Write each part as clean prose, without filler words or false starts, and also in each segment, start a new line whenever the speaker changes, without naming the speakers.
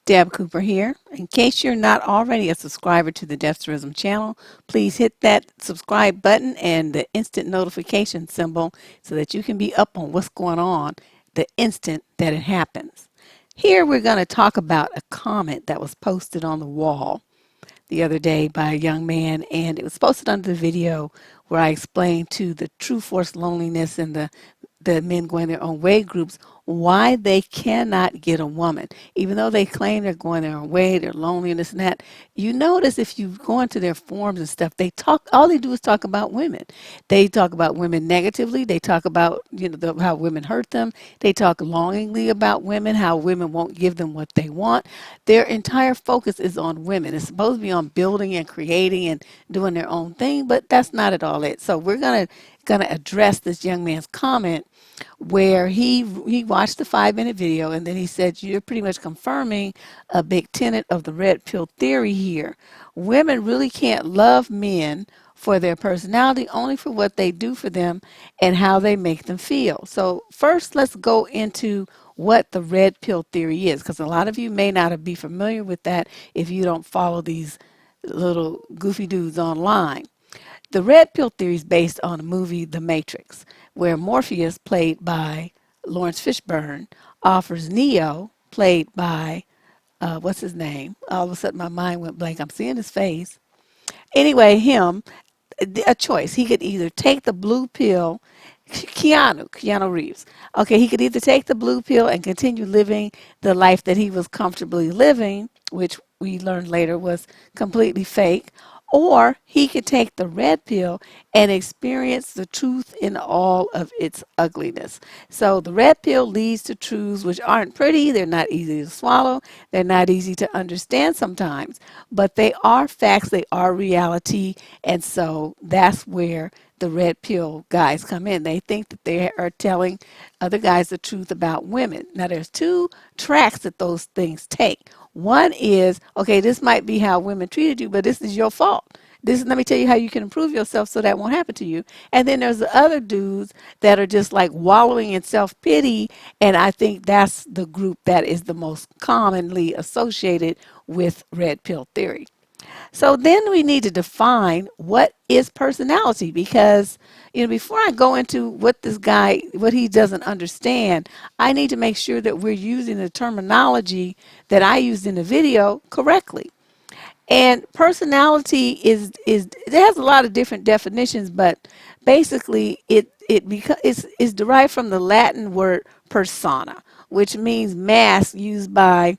Deb Cooper here. In case you're not already a subscriber to the Deaf Tourism channel, please hit that subscribe button and the instant notification symbol so that you can be up on what's going on the instant that it happens. Here we're going to talk about a comment that was posted on the wall the other day by a young man, and it was posted under the video where I explained to the True Force Loneliness and the men going their own way groups why they cannot get a woman. Even though they claim they're going their own way, they're lonely and this and that, you notice if you go into their forums and stuff, all they do is talk about women. They talk about women negatively. They talk about, how women hurt them. They talk longingly about women, how women won't give them what they want. Their entire focus is on women. It's supposed to be on building and creating and doing their own thing, but that's not at all it. So we're gonna address this young man's comment where he watched the 5-minute video, and then he said, you're pretty much confirming a big tenet of the red pill theory here. Women really can't love men for their personality, only for what they do for them and how they make them feel. So first, let's go into what the red pill theory is, because a lot of you may not be familiar with that if you don't follow these little goofy dudes online. The red pill theory is based on the movie The Matrix, where Morpheus, played by Lawrence Fishburne, offers Neo, played by, what's his name? All of a sudden my mind went blank. I'm seeing his face. Anyway, him, a choice. He could either take the blue pill, Keanu Reeves. Okay, he could either take the blue pill and continue living the life that he was comfortably living, which we learned later was completely fake, or he could take the red pill and experience the truth in all of its ugliness. So the red pill leads to truths which aren't pretty, they're not easy to swallow, they're not easy to understand sometimes, but they are facts, they are reality, and so that's where the red pill guys come in. They think that they are telling other guys the truth about women. Now there's two tracks that those things take. One is, okay, this might be how women treated you, but this is your fault. Let me tell you how you can improve yourself so that won't happen to you. And then there's the other dudes that are just like wallowing in self-pity. And I think that's the group that is the most commonly associated with red pill theory. So then we need to define what is personality, because, before I go into what he doesn't understand, I need to make sure that we're using the terminology that I used in the video correctly. And personality it has a lot of different definitions, but basically it's derived from the Latin word persona, which means mask used by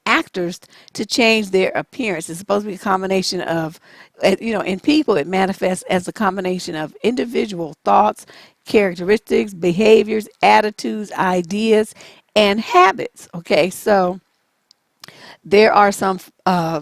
actors to change their appearance. It's supposed to be a combination of, in people, it manifests as a combination of individual thoughts, characteristics, behaviors, attitudes, ideas, and habits. Okay, so there are some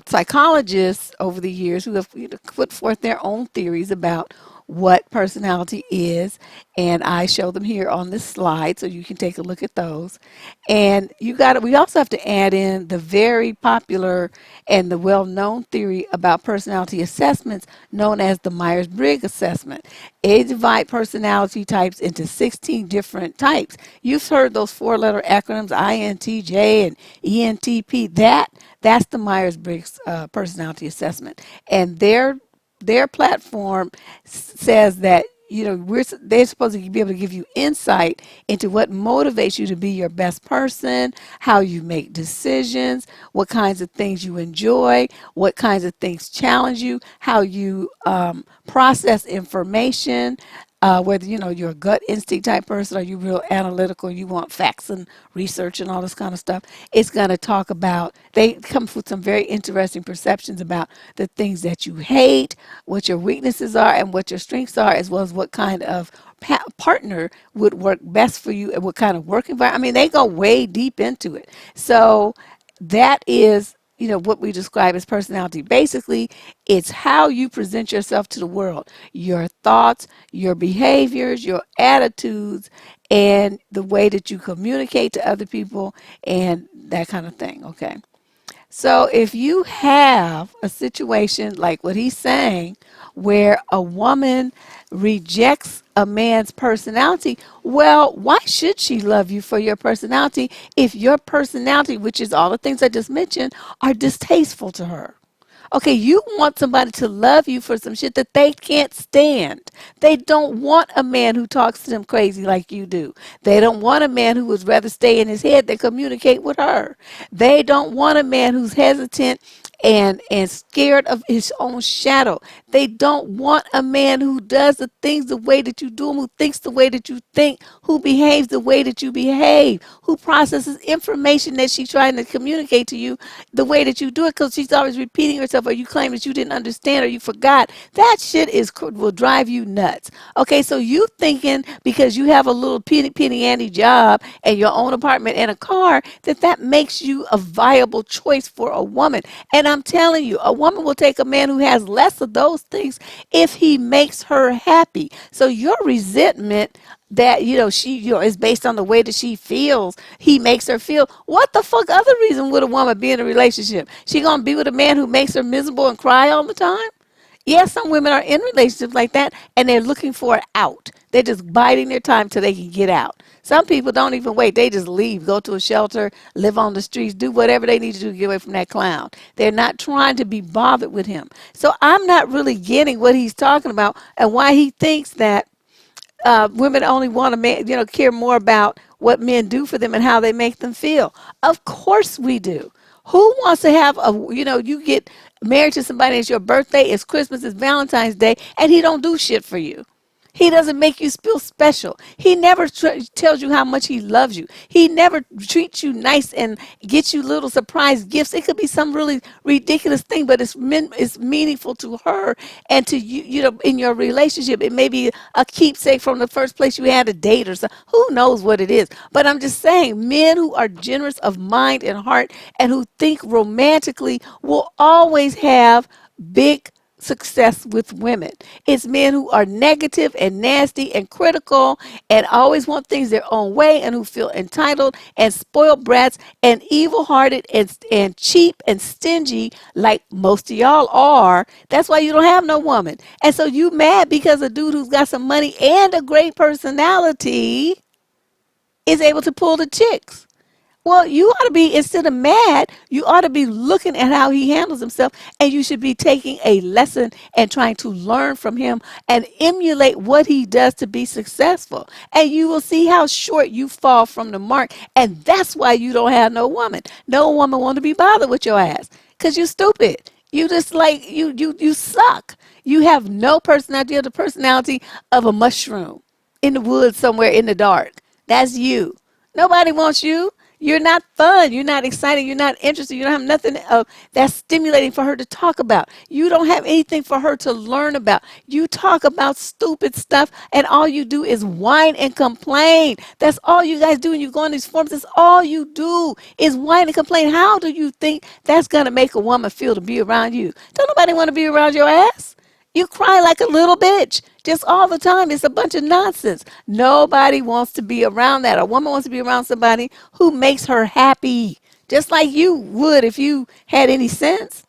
psychologists over the years who have put forth their own theories about what personality is, and I show them here on this slide so you can take a look at those. And we also have to add in the very popular and the well-known theory about personality assessments known as the Myers-Briggs assessment. They divide personality types into 16 different types. You've heard those 4-letter acronyms, INTJ and ENTP. That's the Myers-Briggs personality assessment. And their platform says that they're supposed to be able to give you insight into what motivates you to be your best person, how you make decisions, what kinds of things you enjoy, what kinds of things challenge you, how you process information, whether you're a gut instinct type person or you're real analytical, you want facts and research and all this kind of stuff. It's going to talk about, they come with some very interesting perceptions about the things that you hate, what your weaknesses are, and what your strengths are, as well as what kind of partner would work best for you and what kind of work environment. I mean, they go way deep into it. So that is what we describe as personality. Basically, it's how you present yourself to the world, your thoughts, your behaviors, your attitudes, and the way that you communicate to other people and that kind of thing. Okay. So if you have a situation like what he's saying, where a woman rejects a man's personality, well, why should she love you for your personality if your personality, which is all the things I just mentioned, are distasteful to her? Okay, you want somebody to love you for some shit that they can't stand. They don't want a man who talks to them crazy like you do. They don't want a man who would rather stay in his head than communicate with her. They don't want a man who's hesitant and scared of his own shadow. They don't want a man who does the things the way that you do them, who thinks the way that you think, who behaves the way that you behave, who processes information that she's trying to communicate to you the way that you do it, because she's always repeating herself, or you claim that you didn't understand or you forgot. That shit will drive you nuts. Okay, so you thinking because you have a little penny ante job and your own apartment and a car that makes you a viable choice for a woman. And I'm telling you, a woman will take a man who has less of those things if he makes her happy. So your resentment that she is based on the way that she feels, he makes her feel. What the fuck other reason would a woman be in a relationship? She gonna be with a man who makes her miserable and cry all the time? Yes, some women are in relationships like that and they're looking for an out. They're just biding their time till they can get out. Some people don't even wait. They just leave, go to a shelter, live on the streets, do whatever they need to do to get away from that clown. They're not trying to be bothered with him. So I'm not really getting what he's talking about and why he thinks that women only want to care more about what men do for them and how they make them feel. Of course we do. Who wants to have you get married to somebody, it's your birthday, it's Christmas, it's Valentine's Day, and he don't do shit for you. He doesn't make you feel special. He never tells you how much he loves you. He never treats you nice and gets you little surprise gifts. It could be some really ridiculous thing, but it's meaningful to her and to you. In your relationship, it may be a keepsake from the first place you had a date or something. Who knows what it is? But I'm just saying, men who are generous of mind and heart and who think romantically will always have big success with women. It's men who are negative and nasty and critical and always want things their own way and who feel entitled and spoiled brats and evil-hearted and cheap and stingy like most of y'all are. That's why you don't have no woman. And so you mad because a dude who's got some money and a great personality is able to pull the chicks. Well, you ought to be, instead of mad, you ought to be looking at how he handles himself, and you should be taking a lesson and trying to learn from him and emulate what he does to be successful. And you will see how short you fall from the mark. And that's why you don't have no woman. No woman want to be bothered with your ass because you're stupid. You just you suck. You have no personality. You have the personality of a mushroom in the woods somewhere in the dark. That's you. Nobody wants you. You're not fun. You're not exciting. You're not interested. You don't have nothing that's stimulating for her to talk about. You don't have anything for her to learn about. You talk about stupid stuff, and all you do is whine and complain. That's all you guys do when you go on these forums. That's all you do is whine and complain. How do you think that's going to make a woman feel to be around you? Don't nobody want to be around your ass. You cry like a little bitch just all the time. It's a bunch of nonsense. Nobody wants to be around that. A woman wants to be around somebody who makes her happy, just like you would if you had any sense.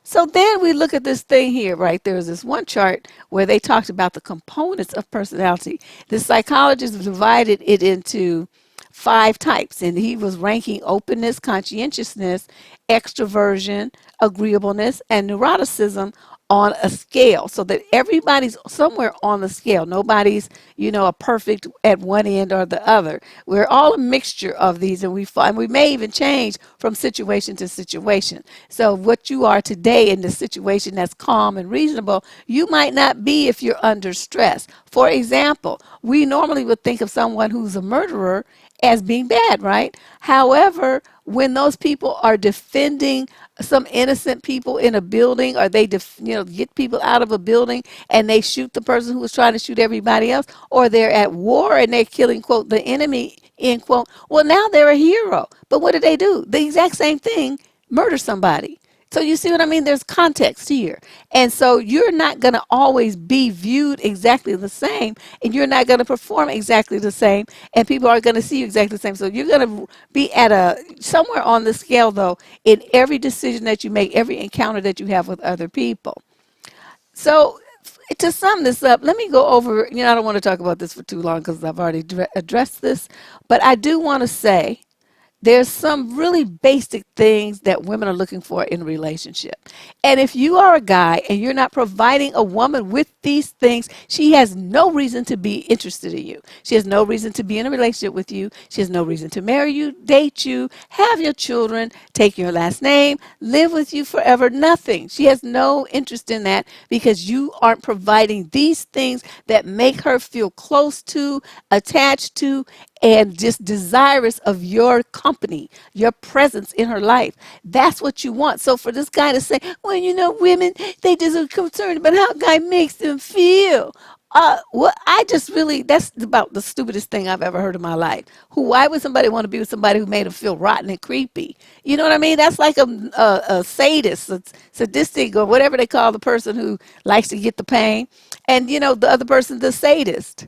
So then we look at this thing here, right? There's this one chart where they talked about the components of personality. The psychologist divided it into 5 types, and he was ranking openness, conscientiousness, extroversion, agreeableness, and neuroticism on a scale so that everybody's somewhere on the scale. Nobody's, a perfect at one end or the other. We're all a mixture of these, and we may even change from situation to situation. So what you are today in the situation that's calm and reasonable, you might not be if you're under stress. For example, we normally would think of someone who's a murderer as being bad, right? However, when those people are defending some innocent people in a building, or they get people out of a building and they shoot the person who was trying to shoot everybody else, or they're at war and they're killing, quote, the enemy, end quote, well, now they're a hero. But what did they do? The exact same thing: murder somebody. So you see what I mean? There's context here. And so you're not going to always be viewed exactly the same, and you're not going to perform exactly the same, and people are going to see you exactly the same. So you're going to be at somewhere on the scale, though, in every decision that you make, every encounter that you have with other people. So to sum this up, let me go over, I don't want to talk about this for too long because I've already addressed this, but I do want to say there's some really basic things that women are looking for in a relationship. And if you are a guy and you're not providing a woman with these things, she has no reason to be interested in you. She has no reason to be in a relationship with you. She has no reason to marry you, date you, have your children, take your last name, live with you forever. Nothing. She has no interest in that because you aren't providing these things that make her feel close to, attached to, and just desirous of your company, your presence in her life. That's what you want. So for this guy to say, well, women, they just are concerned about how a guy makes them feel. Well, that's about the stupidest thing I've ever heard in my life. Why would somebody want to be with somebody who made them feel rotten and creepy? You know what I mean? That's like a sadist, a sadistic, or whatever they call the person who likes to get the pain. And, the other person, the sadist.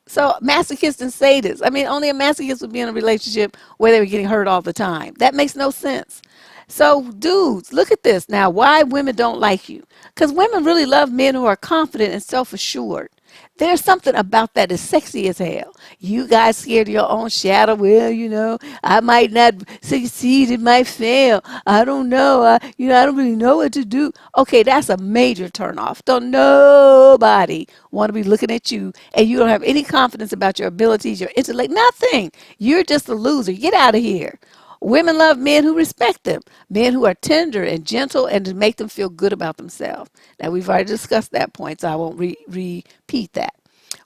So masochist and sadist. I mean, only a masochist would be in a relationship where they were getting hurt all the time. That makes no sense. So dudes, look at this. Now, why women don't like you? Because women really love men who are confident and self-assured. There's something about that is sexy as hell. You guys scared of your own shadow. Well, I might not succeed. It might fail. I don't know. I don't really know what to do. Okay, that's a major turnoff. Don't nobody want to be looking at you, and you don't have any confidence about your abilities, your intellect, nothing. You're just a loser. Get out of here. Women love men who respect them, men who are tender and gentle and to make them feel good about themselves. Now, we've already discussed that point, so I won't repeat that.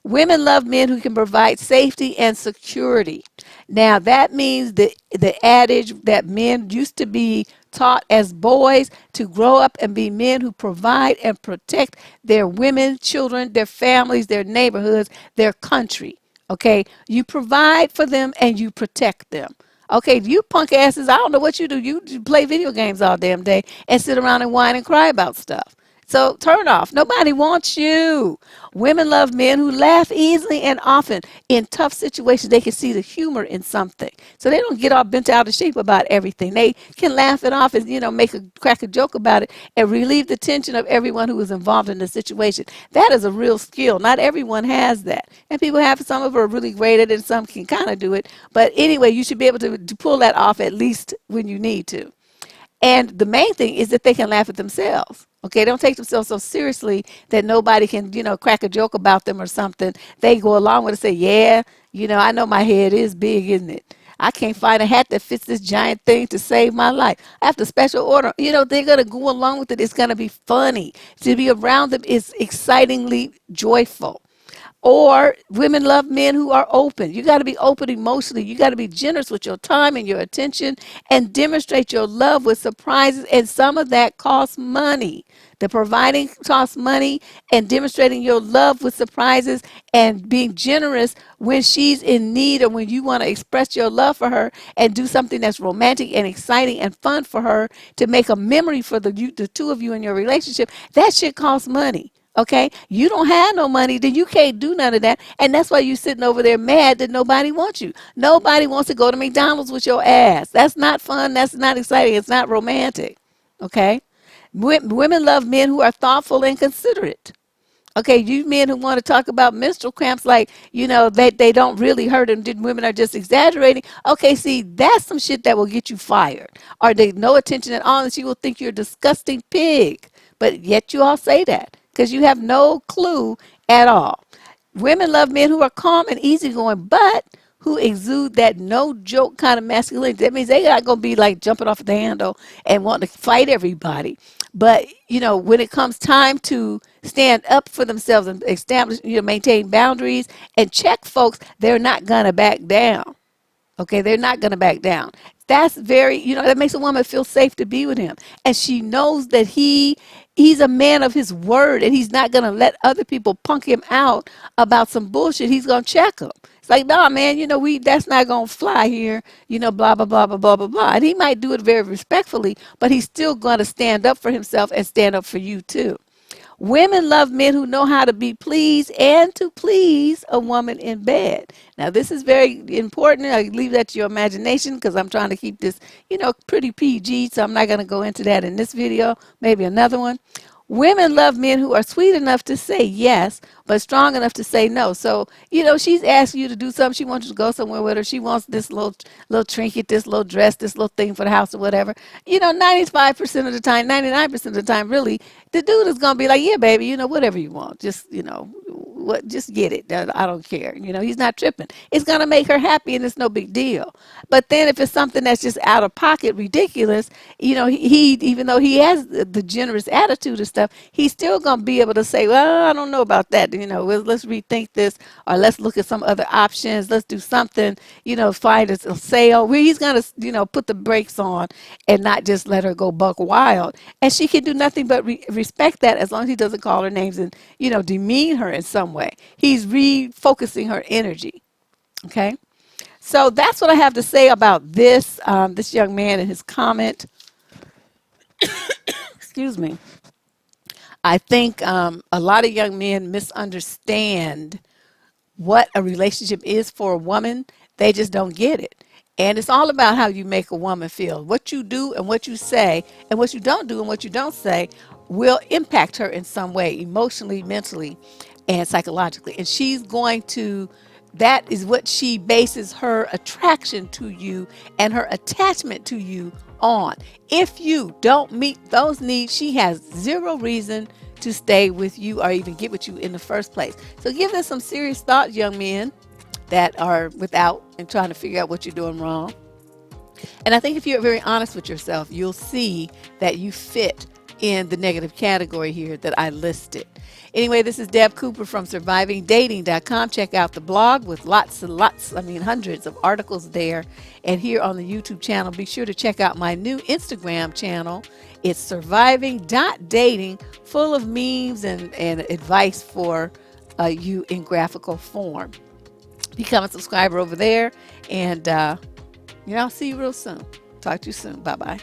Women love men who can provide safety and security. Now, that means the adage that men used to be taught as boys to grow up and be men who provide and protect their women, children, their families, their neighborhoods, their country. Okay? You provide for them and you protect them. Okay, you punk asses, I don't know what you do. You play video games all damn day and sit around and whine and cry about stuff. So turn off. Nobody wants you. Women love men who laugh easily and often. In tough situations, they can see the humor in something. So they don't get all bent out of shape about everything. They can laugh it off and, crack a joke about it and relieve the tension of everyone who is involved in the situation. That is a real skill. Not everyone has that. And people have, some of them are really great at it and some can kind of do it. But anyway, you should be able to pull that off at least when you need to. And the main thing is that they can laugh at themselves. Okay, they don't take themselves so seriously that nobody can, crack a joke about them or something. They go along with it and say, yeah, I know my head is big, isn't it? I can't find a hat that fits this giant thing to save my life. I have to special order. They're going to go along with it. It's going to be funny. To be around them is excitingly joyful. Or women love men who are open. You got to be open emotionally. You got to be generous with your time and your attention and demonstrate your love with surprises. And some of that costs money. The providing costs money, and demonstrating your love with surprises and being generous when she's in need or when you want to express your love for her and do something that's romantic and exciting and fun for her to make a memory for the two of you in your relationship. That shit costs money. Okay, you don't have no money, then you can't do none of that. And that's why you're sitting over there mad that nobody wants you. Nobody wants to go to McDonald's with your ass. That's not fun. That's not exciting. It's not romantic. Okay, women love men who are thoughtful and considerate. Okay, you men who want to talk about menstrual cramps like, they don't really hurt and women are just exaggerating. Okay, see, that's some shit that will get you fired. Or they no attention at all and she will think you're a disgusting pig. but yet you all say that because you have no clue at all. Women love men who are calm and easygoing, but who exude that no joke kind of masculinity. That means they not gonna be like jumping off the handle and wanting to fight everybody. But when it comes time to stand up for themselves and establish, maintain boundaries and check folks, they're not gonna back down. Okay, they're not going to back down. That's very, that makes a woman feel safe to be with him. And she knows that he's a man of his word and he's not going to let other people punk him out about some bullshit. He's going to check them. It's like, nah, man, that's not going to fly here, blah, blah, blah, blah, blah, blah, blah. And he might do it very respectfully, but he's still going to stand up for himself and stand up for you too. Women love men who know how to be pleased and to please a woman in bed. Now, this is very important. I leave that to your imagination because I'm trying to keep this, pretty PG, so I'm not going to go into that in this video, maybe another one. Women love men who are sweet enough to say yes, but strong enough to say no. So, she's asking you to do something. She wants you to go somewhere with her. She wants this little trinket, this little dress, this little thing for the house or whatever. 95% of the time, 99% of the time, really, the dude is going to be like, yeah, baby, whatever you want. Just get it. I don't care. He's not tripping. It's going to make her happy and it's no big deal. But then if it's something that's just out of pocket, ridiculous, he even though he has the generous attitude and stuff, he's still going to be able to say, well, I don't know about that. Let's rethink this, or let's look at some other options. Let's do something, find a sale where he's going to, put the brakes on and not just let her go buck wild. And she can do nothing but respect that as long as he doesn't call her names and, demean her in some way. He's refocusing her energy. Okay. So that's what I have to say about this young man and his comment. Excuse me. I think a lot of young men misunderstand what a relationship is for a woman. They just don't get it. And it's all about how you make a woman feel. What you do and what you say and what you don't do and what you don't say will impact her in some way, emotionally, mentally, and psychologically. And that is what she bases her attraction to you and her attachment to you on. If you don't meet those needs, she has zero reason to stay with you or even get with you in the first place. So give this some serious thought, young men that are without and trying to figure out what you're doing wrong. And I think if you're very honest with yourself, you'll see that you fit in the negative category here that I listed. Anyway, this is Deb Cooper from survivingdating.com. Check out the blog with hundreds of articles there. And here on the YouTube channel, be sure to check out my new Instagram channel. It's surviving.dating, full of memes and advice for you in graphical form. Become a subscriber over there. And, I'll see you real soon. Talk to you soon. Bye-bye.